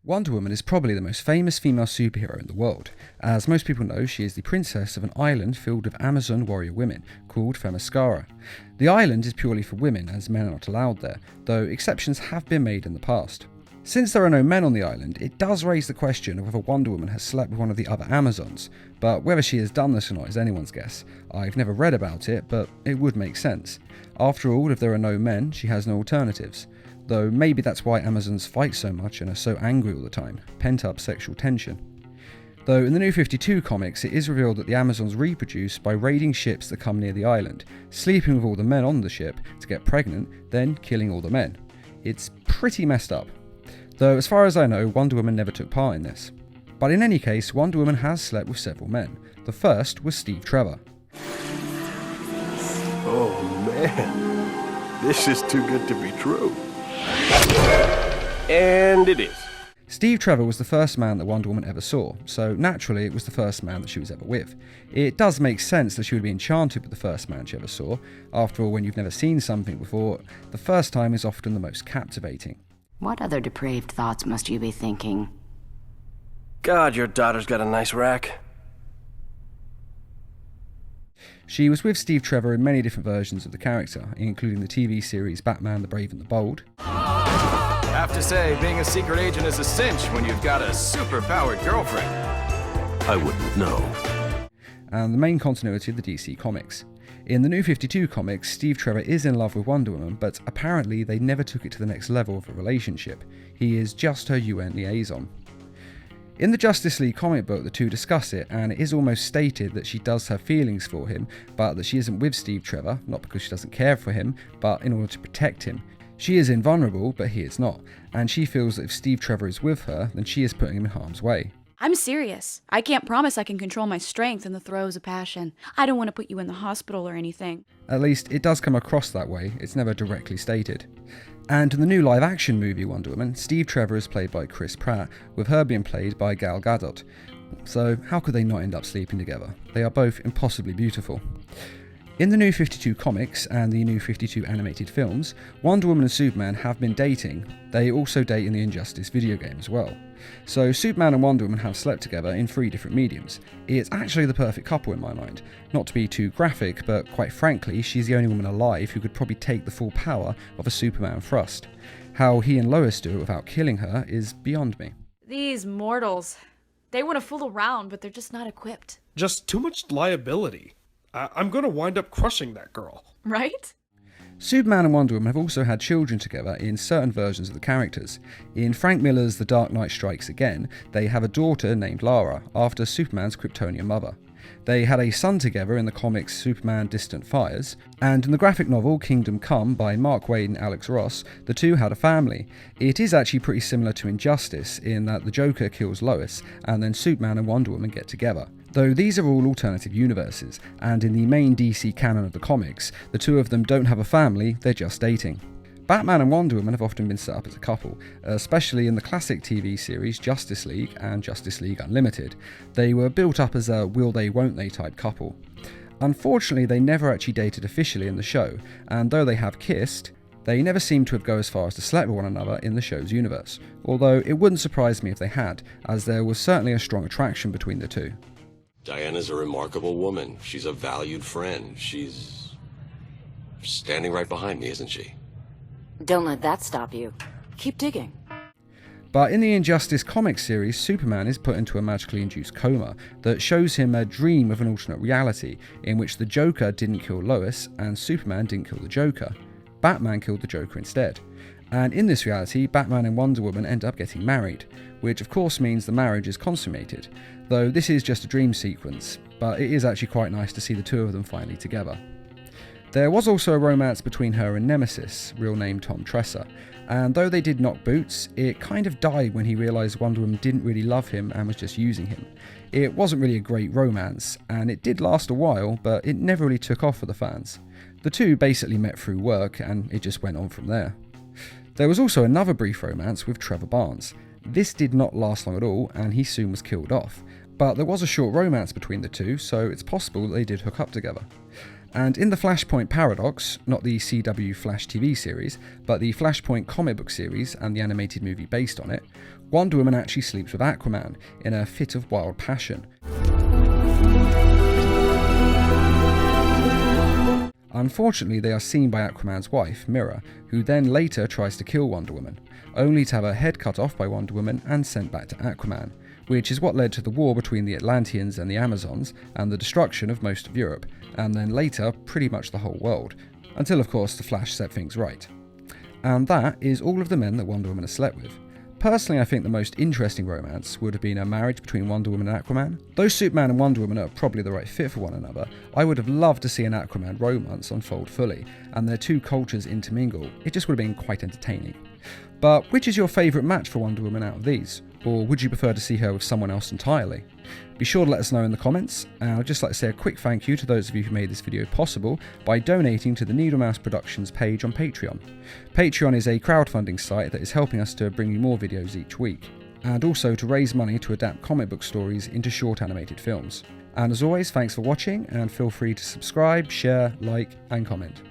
Wonder Woman is probably the most famous female superhero in the world. As most people know, she is the princess of an island filled with Amazon warrior women, called Themyscira. The island is purely for women, as men are not allowed there, though exceptions have been made in the past. Since there are no men on the island, it does raise the question of whether Wonder Woman has slept with one of the other Amazons, but whether she has done this or not is anyone's guess. I've never read about it, but it would make sense. After all, if there are no men, she has no alternatives. Though maybe that's why Amazons fight so much and are so angry all the time, pent-up sexual tension. Though in the New 52 comics, it is revealed that the Amazons reproduce by raiding ships that come near the island, sleeping with all the men on the ship to get pregnant, then killing all the men. It's pretty messed up. Though as far as I know, Wonder Woman never took part in this. But in any case, Wonder Woman has slept with several men. The first was Steve Trevor. Oh man, this is too good to be true. And it is. Steve Trevor was the first man that Wonder Woman ever saw, so naturally it was the first man that she was ever with. It does make sense that she would be enchanted with the first man she ever saw. After all, when you've never seen something before, the first time is often the most captivating. What other depraved thoughts must you be thinking? God, your daughter's got a nice rack. She was with Steve Trevor in many different versions of the character, including the TV series Batman the Brave and the Bold. Have to say, being a secret agent is a cinch when you've got a super-powered girlfriend. I wouldn't know. And the main continuity of the DC comics. In the New 52 comics, Steve Trevor is in love with Wonder Woman, but apparently they never took it to the next level of a relationship. He is just her UN liaison. In the Justice League comic book, the two discuss it, and it is almost stated that she does have feelings for him, but that she isn't with Steve Trevor, not because she doesn't care for him, but in order to protect him. She is invulnerable, but he is not, and she feels that if Steve Trevor is with her, then she is putting him in harm's way. I'm serious. I can't promise I can control my strength in the throes of passion. I don't want to put you in the hospital or anything. At least, it does come across that way, it's never directly stated. And in the new live-action movie Wonder Woman, Steve Trevor is played by Chris Pratt, with her being played by Gal Gadot. So how could they not end up sleeping together? They are both impossibly beautiful. In the New 52 comics and the New 52 animated films, Wonder Woman and Superman have been dating. They also date in the Injustice video game as well. So Superman and Wonder Woman have slept together in 3 different mediums. It's actually the perfect couple in my mind. Not to be too graphic, but quite frankly, she's the only woman alive who could probably take the full power of a Superman thrust. How he and Lois do it without killing her is beyond me. These mortals, they want to fool around, but they're just not equipped. Just too much liability. I'm gonna wind up crushing that girl. Right? Superman and Wonder Woman have also had children together in certain versions of the characters. In Frank Miller's The Dark Knight Strikes Again, they have a daughter named Lara, after Superman's Kryptonian mother. They had a son together in the comics Superman Distant Fires, and in the graphic novel Kingdom Come by Mark Waid and Alex Ross, the two had a family. It is actually pretty similar to Injustice in that the Joker kills Lois, and then Superman and Wonder Woman get together. Though these are all alternative universes, and in the main DC canon of the comics, the two of them don't have a family, they're just dating. Batman and Wonder Woman have often been set up as a couple, especially in the classic TV series Justice League and Justice League Unlimited. They were built up as a will they won't they type couple. Unfortunately, they never actually dated officially in the show, and though they have kissed, they never seem to have gone as far as to sleep with one another in the show's universe, although it wouldn't surprise me if they had, as there was certainly a strong attraction between the two. Diana's a remarkable woman. She's a valued friend. She's standing right behind me, isn't she? Don't let that stop you. Keep digging. But in the Injustice comic series, Superman is put into a magically induced coma that shows him a dream of an alternate reality in which the Joker didn't kill Lois and Superman didn't kill the Joker. Batman killed the Joker instead. And in this reality, Batman and Wonder Woman end up getting married, which of course means the marriage is consummated, though this is just a dream sequence, but it is actually quite nice to see the two of them finally together. There was also a romance between her and Nemesis, real name Tom Tresser, and though they did knock boots, it kind of died when he realised Wonder Woman didn't really love him and was just using him. It wasn't really a great romance, and it did last a while, but it never really took off for the fans. The two basically met through work, and it just went on from there. There was also another brief romance with Trevor Barnes. This did not last long at all, and he soon was killed off. But there was a short romance between the two, so it's possible that they did hook up together. And in the Flashpoint Paradox, not the CW Flash TV series, but the Flashpoint comic book series and the animated movie based on it, Wonder Woman actually sleeps with Aquaman in a fit of wild passion. Unfortunately, they are seen by Aquaman's wife, Mira, who then later tries to kill Wonder Woman, only to have her head cut off by Wonder Woman and sent back to Aquaman, which is what led to the war between the Atlanteans and the Amazons and the destruction of most of Europe, and then later pretty much the whole world, until of course the Flash set things right. And that is all of the men that Wonder Woman has slept with. Personally, I think the most interesting romance would have been a marriage between Wonder Woman and Aquaman. Though Superman and Wonder Woman are probably the right fit for one another, I would have loved to see an Aquaman romance unfold fully, and their two cultures intermingle. It just would have been quite entertaining. But which is your favourite match for Wonder Woman out of these? Or would you prefer to see her with someone else entirely? Be sure to let us know in the comments, and I'd just like to say a quick thank you to those of you who made this video possible by donating to the Needle Mouse Productions page on Patreon. Patreon is a crowdfunding site that is helping us to bring you more videos each week, and also to raise money to adapt comic book stories into short animated films. And as always, thanks for watching, and feel free to subscribe, share, like, and comment.